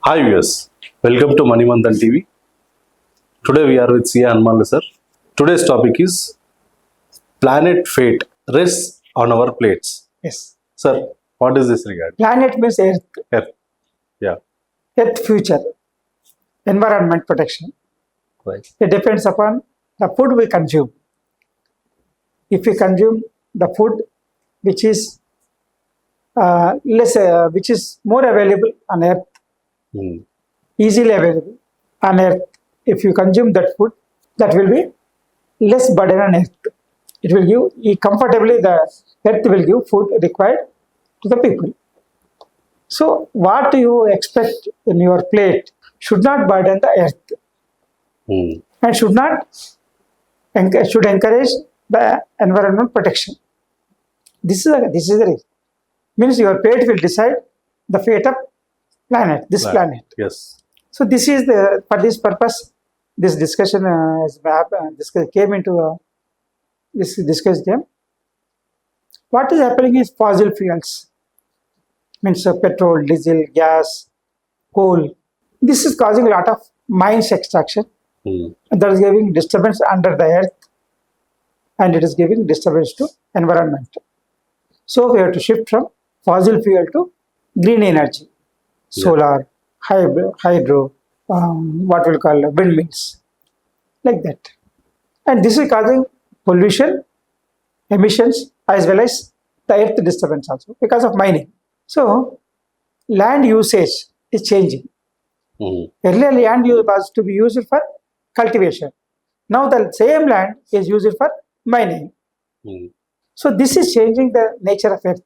Hi viewers, welcome to Manimandan TV. Today we are with C. Hanumanlu sir. Today's topic is planet fate rests on our plates. Yes. Sir, what is this regard? Planet means Earth. Earth. Yeah, Earth future. Environment protection. right. It depends upon the food we consume. If we consume the food which is which is more available on Earth, Hmm. easily available on Earth, if you consume that food, that will be less burden on Earth. It will give comfortably, the Earth will give food required to the people. So what you expect in your plate should not burden the Earth Hmm. and should encourage the environment protection. This is the reason. Means your plate will decide the fate of this planet. Yes. So this is for this purpose, this discussion came into this discussed them. What is happening is fossil fuels, means petrol, diesel, gas, coal. This is causing a lot of mines extraction. Hmm. That is giving disturbance under the earth, and it is giving disturbance to environment. So we have to shift from fossil fuel to green energy, solar, hydro, what we'll call windmills, like that. And this is causing pollution, emissions, as well as the earth disturbance also because of mining. So land usage is changing. Hmm. Earlier land was to be used for cultivation. Now the same land is used for mining. Hmm. So this is changing the nature of earth.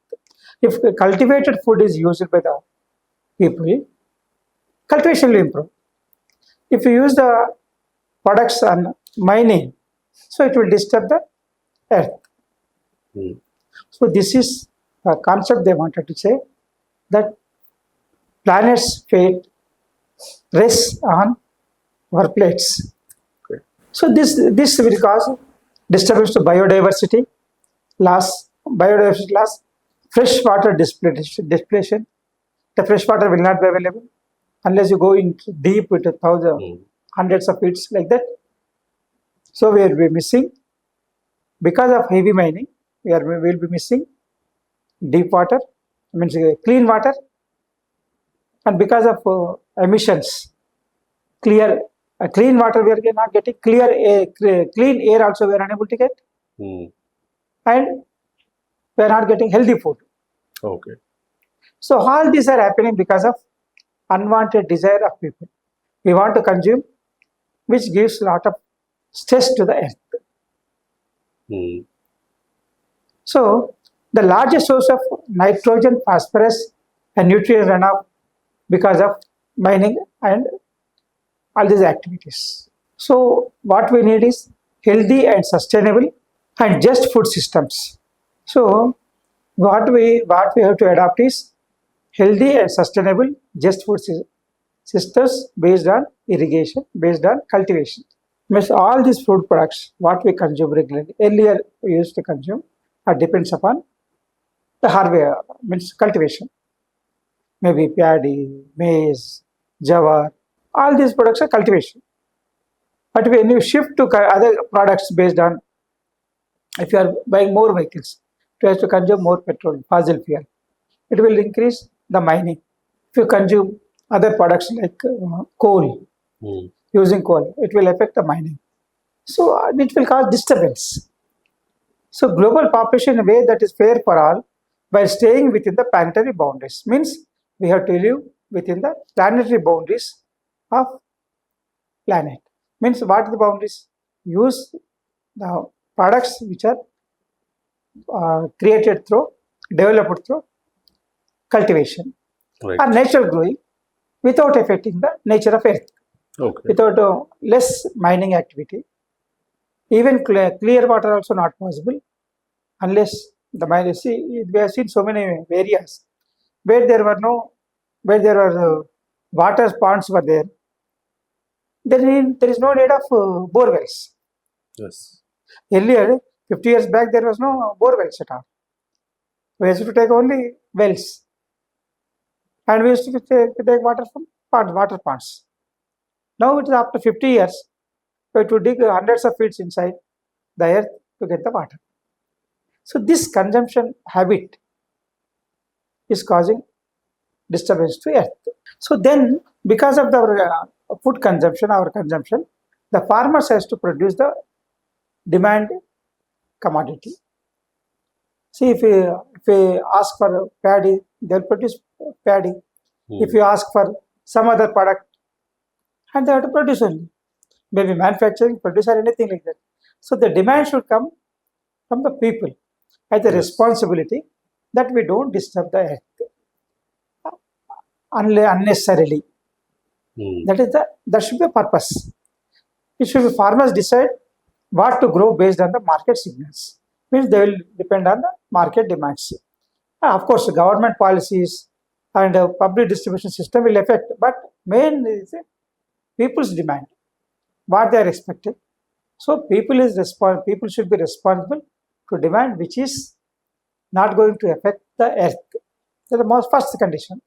If cultivated food is used by the people, cultivation will improve. If you use the products on mining, so it will disturb the earth. Hmm. So this is a concept they wanted to say, that planet's fate rests on our plates. Okay. So this will cause disturbance to biodiversity loss, fresh water depletion. The fresh water will not be available unless you go into deep into hundreds of feet like that. So we will be missing, because of heavy mining, we will be missing deep water, means clean water, and because of emissions, clean water we are not getting, clean air also we are unable to get, Hmm. and we are not getting healthy food. Okay. So all these are happening because of unwanted desire of people. We want to consume, which gives a lot of stress to the earth. Hmm. So the largest source of nitrogen, phosphorus, and nutrient runoff because of mining and all these activities. So what we need is healthy and sustainable and just food systems. So what we have to adopt is healthy and sustainable just food systems based on irrigation, based on cultivation. Means all these food products what we consume regularly. Earlier we used to consume, depends upon the harvest, means cultivation. Maybe paddy, maize, jawar, all these products are cultivation. But when you shift to other products based on, if you are buying more vehicles, you have to consume more petrol, fossil fuel, it will increase the mining. If you consume other products like coal, Hmm. using coal, it will affect the mining. So it will cause disturbance. So global population in a way that is fair for all by staying within the planetary boundaries. Means we have to live within the planetary boundaries of planet. Means what are the boundaries? Use the products which are developed through cultivation Right. or natural growing without affecting the nature of earth, Okay. without less mining activity. Even clear water also not possible unless the mine. See, we have seen so many areas where there were water ponds were there. There is no need of bore wells. Yes. Earlier, 50 years back, there was no bore wells at all. We used to take only wells, and we used to take water from water ponds. Now it is after 50 years, we have to dig hundreds of feet inside the earth to get the water. So this consumption habit is causing disturbance to earth. So then, because of the food consumption, our consumption, the farmers has to produce the demand commodity. See, if we ask for paddy, they'll produce paddy. If you ask for some other product, and they have to produce only. Maybe manufacturing, produce, or anything like that. So the demand should come from the people as a Yes. responsibility that we don't disturb the earth unnecessarily. Hmm. That should be a purpose. It should be farmers decide what to grow based on the market signals. Means they will depend on the market demands. Of course, government policies and public distribution system will affect, but main is people's demand, what they are expecting. So people should be responsible to demand which is not going to affect the earth. That's the most first condition.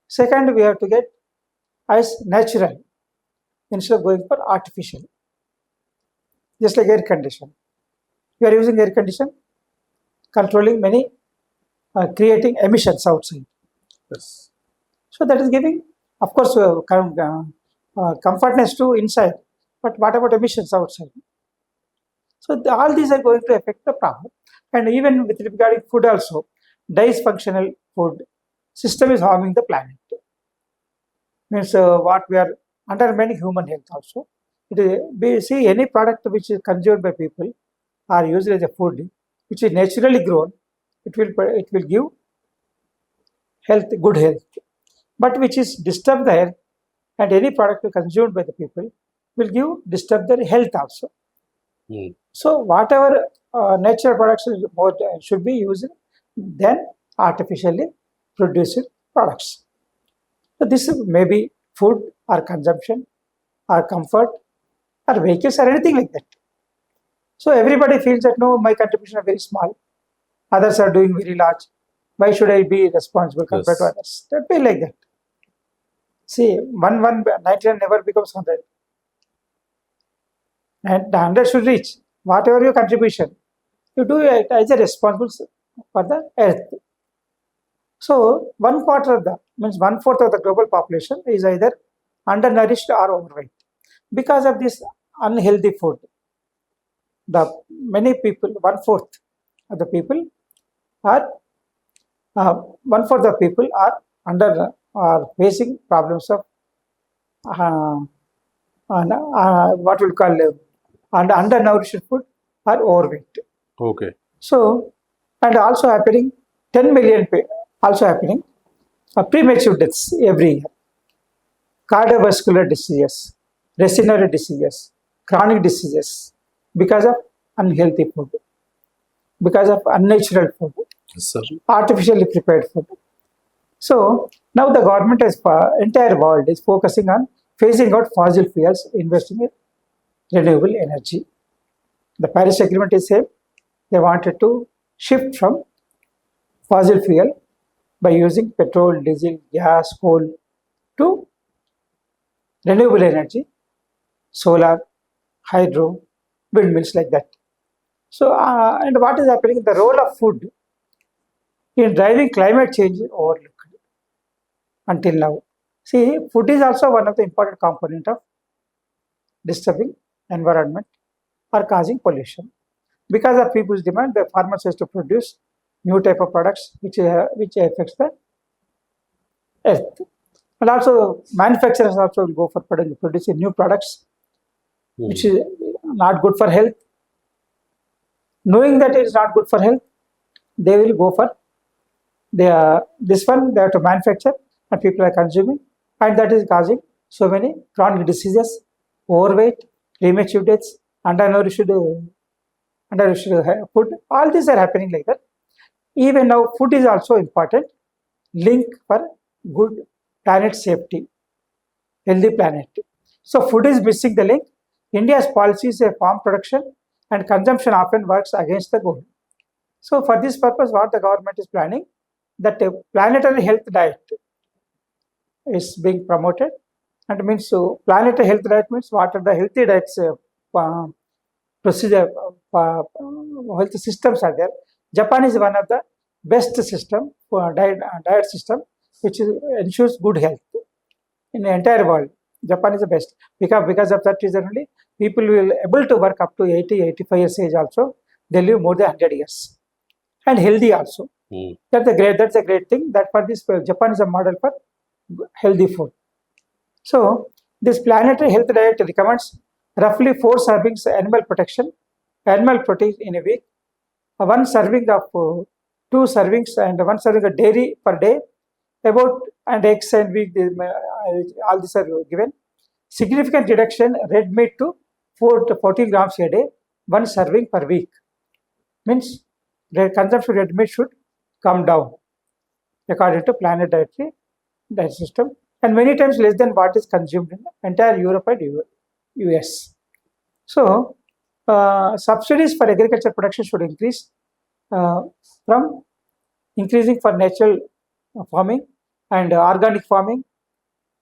Second, we have to get as natural instead of going for artificial. Just like air condition. You are using air condition, controlling many, creating emissions outside. Yes. So that is giving, of course, comfortness to inside. But what about emissions outside? So all these are going to affect the problem. And even with regarding food also, dysfunctional food system is harming the planet. Means what we are undermining human health also. We see any product which is consumed by people or used as a food, which is naturally grown, it will give good health. But which is disturb the health, and any product consumed by the people will disturb their health also. Hmm. So whatever natural products should be used than artificially produced products. So this may be food or consumption or comfort or vehicles or anything like that. So everybody feels that no, my contribution is very small. Others are doing very large. Why should I be responsible compared to Yes. others? That be like that. See, 99 never becomes 100. And the 100 should reach. Whatever your contribution, you do it as a responsible for the earth. So 1/4 of the means 1/4 of the global population is either undernourished or overweight because of this unhealthy food. The many people, 1/4 of the people are 1/4 of people are facing problems of uh, what we call undernourished food or overweight. Okay. So, and also happening 10 million also happening premature deaths every year. Cardiovascular diseases, respiratory diseases, chronic diseases because of unhealthy food, because of unnatural food, Yes, sir. artificially prepared food. So now the government entire world is focusing on phasing out fossil fuels, investing in renewable energy. The Paris Agreement is same. They wanted to shift from fossil fuel by using petrol, diesel, gas, coal to renewable energy, solar, hydro, windmills like that. So, and what is happening? The role of food in driving climate change is overlooked until now. See, food is also one of the important component of disturbing environment or causing pollution. Because of people's demand, the farmers has to produce new type of products which affects the earth. And also manufacturers also will go for producing new products which is not good for health. Knowing that it is not good for health, they will go for this one they have to manufacture and people are consuming, and that is causing so many chronic diseases, overweight, premature deaths, undernourished food. All these are happening like that. Even now, food is also important link for good planet safety, healthy planet. So food is missing the link. India's policies of farm production and consumption often works against the goal. So for this purpose, what the government is planning, that a planetary health diet is being promoted and means planetary health diet means what are the healthy diets procedure health systems are there. Japan is one of the best system for diet system which ensures good health in the entire world. Japan is the best because of that reason only people will able to work up to 80-85 years age also. They live more than 100 years and healthy also. That's a great thing. That for this Japan is a model for healthy food. So this planetary health diet recommends roughly 4 servings animal protein in a week, one serving of 2 servings and 1 serving of dairy per day, about and eggs and wheat. All these are given. Significant reduction red meat to 4 to 14 grams a day, 1 serving per week. Means the consumption of red meat should come down according to planetary diet system, and many times less than what is consumed in the entire Europe and US. So subsidies for agriculture production should increase from increasing for natural farming and organic farming,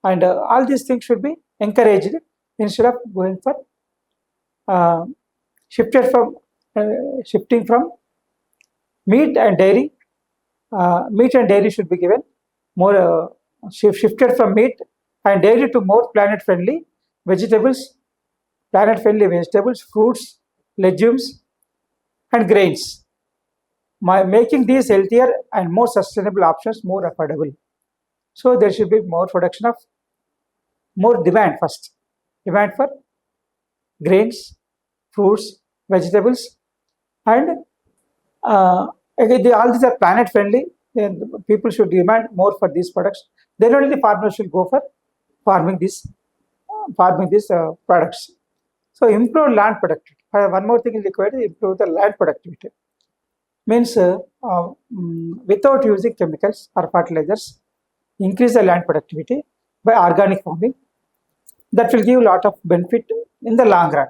and all these things should be encouraged instead of going for shifting from meat and dairy. Meat and dairy should be given more shifted from meat and dairy to more planet-friendly vegetables, fruits, legumes, and grains, making these healthier and more sustainable options more affordable. So there should be more production of more demand first. Demand for grains, fruits, vegetables, and again, all these are planet friendly. Then people should demand more for these products. Then only the farmers should go for farming these products. So improve land productivity. One more thing is required: improve the land productivity. Means without using chemicals or fertilizers, increase the land productivity by organic farming. That will give a lot of benefit in the long run.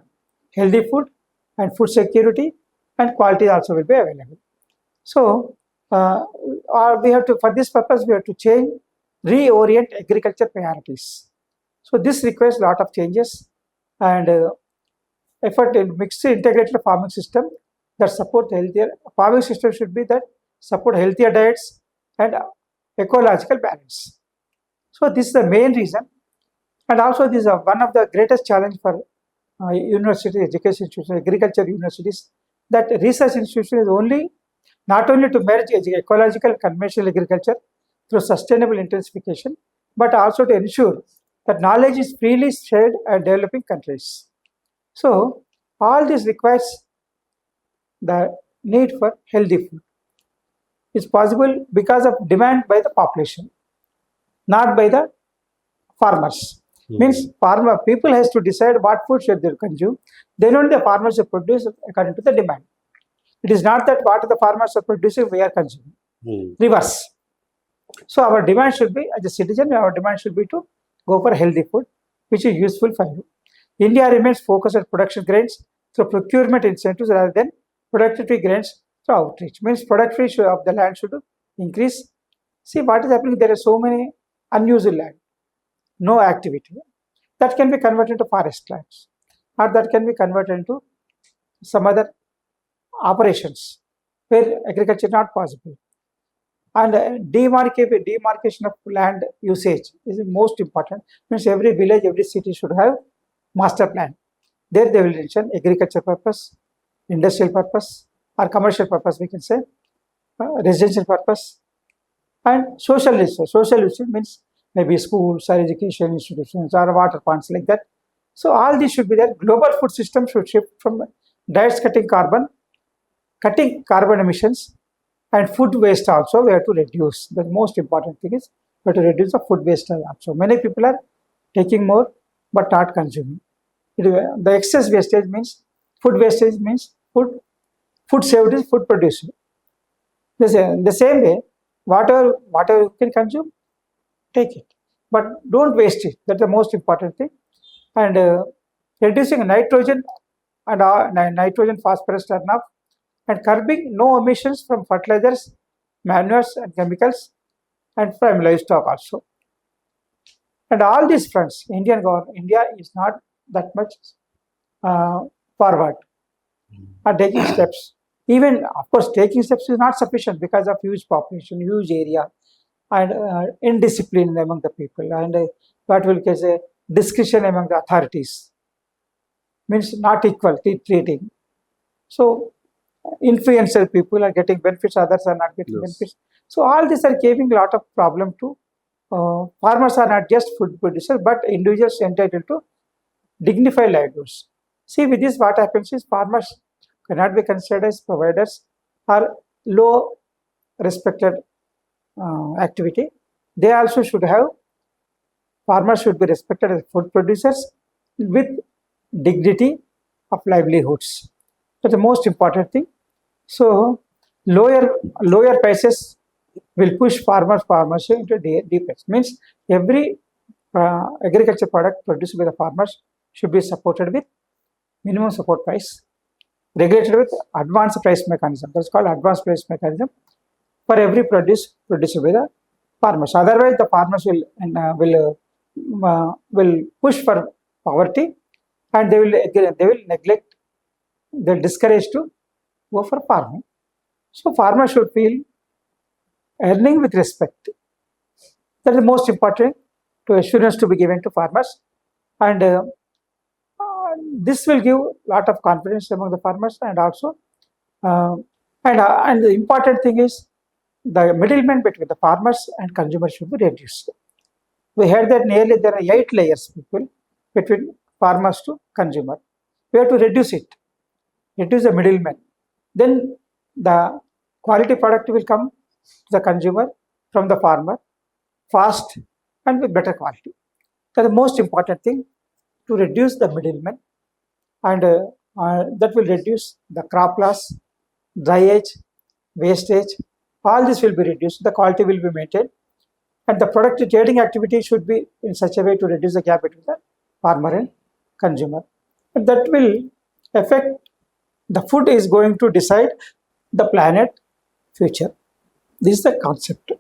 Healthy food and food security and quality also will be available. So we have to, for this purpose, we have to reorient agriculture priorities. So this requires a lot of changes and effort in mixed integrated farming system that support healthier farming system should be that support healthier diets and ecological balance. So this is the main reason, and also this is one of the greatest challenge for university education institutions, agriculture universities, that research institution is not only to merge ecological conventional agriculture through sustainable intensification, but also to ensure that knowledge is freely shared in developing countries. So all this requires the need for healthy food. It's possible because of demand by the population, not by the farmers. Means people has to decide what food should they consume. Then only the farmers will produce according to the demand. It is not that what the farmers are producing we are consuming. Reverse. So our demand should be, as a citizen, our demand should be to go for healthy food, which is useful for you. India remains focused on production grains through procurement incentives rather than productivity grains through outreach. Means productivity of the land should increase. See what is happening, there are so many unused land, no activity. That can be converted into forest lands, or that can be converted into some other operations where agriculture is not possible. And demarcation of land usage is the most important. Means every village, every city should have master plan. There they will mention agriculture purpose, industrial purpose, or commercial purpose, we can say, residential purpose, and social usage. Social usage means maybe schools or education institutions or water ponds like that. So all these should be there. Global food system should shift from diets cutting carbon emissions, and food waste also we have to reduce. The most important thing is we have to reduce the food waste also. Many people are taking more but not consuming. The excess wastage means food wastage means food saved is food produced. The same way, whatever you can consume, take it, but don't waste it. That's the most important thing. And reducing nitrogen and nitrogen phosphorus runoff, and curbing no emissions from fertilizers, manures, and chemicals, and from livestock also. And all these fronts, India is not that much forward are taking steps. Even, of course, taking steps is not sufficient because of huge population, huge area, and indiscipline among the people, and what will cause a discretion among the authorities. Means not equal treating. So, influential people are getting benefits, others are not getting Yes. benefits. So, all these are giving a lot of problem to farmers. Are not just food producers, but individuals entitled to dignified livelihoods. See, with this, what happens is farmers cannot be considered as providers or low respected activity. They also should have, farmers should be respected as food producers with dignity of livelihoods. That's the most important thing. So, lower prices will push farmers into deepest. Means every agriculture product produced by the farmers should be supported with minimum support price, regulated with advanced price mechanism. That's called advanced price mechanism for every produce produced by the farmers. Otherwise, the farmers will push for poverty, and they will neglect. They'll discourage to go for farming. So farmers should feel earning with respect. That is the most important to assurance to be given to farmers, and this will give lot of confidence among the farmers, and also uh, and the important thing is the middleman between the farmers and consumers should be reduced. We heard that nearly there are 8 layers people between farmers to consumer. We have to reduce it, reduce the middleman. Then the quality product will come to the consumer from the farmer fast and with better quality. That's the most important thing, to reduce the middleman, and that will reduce the crop loss, dryage, wastage. All this will be reduced. The quality will be maintained, and the product trading activity should be in such a way to reduce the gap between the farmer and consumer. And that will affect, the food is going to decide the planet future. This is the concept.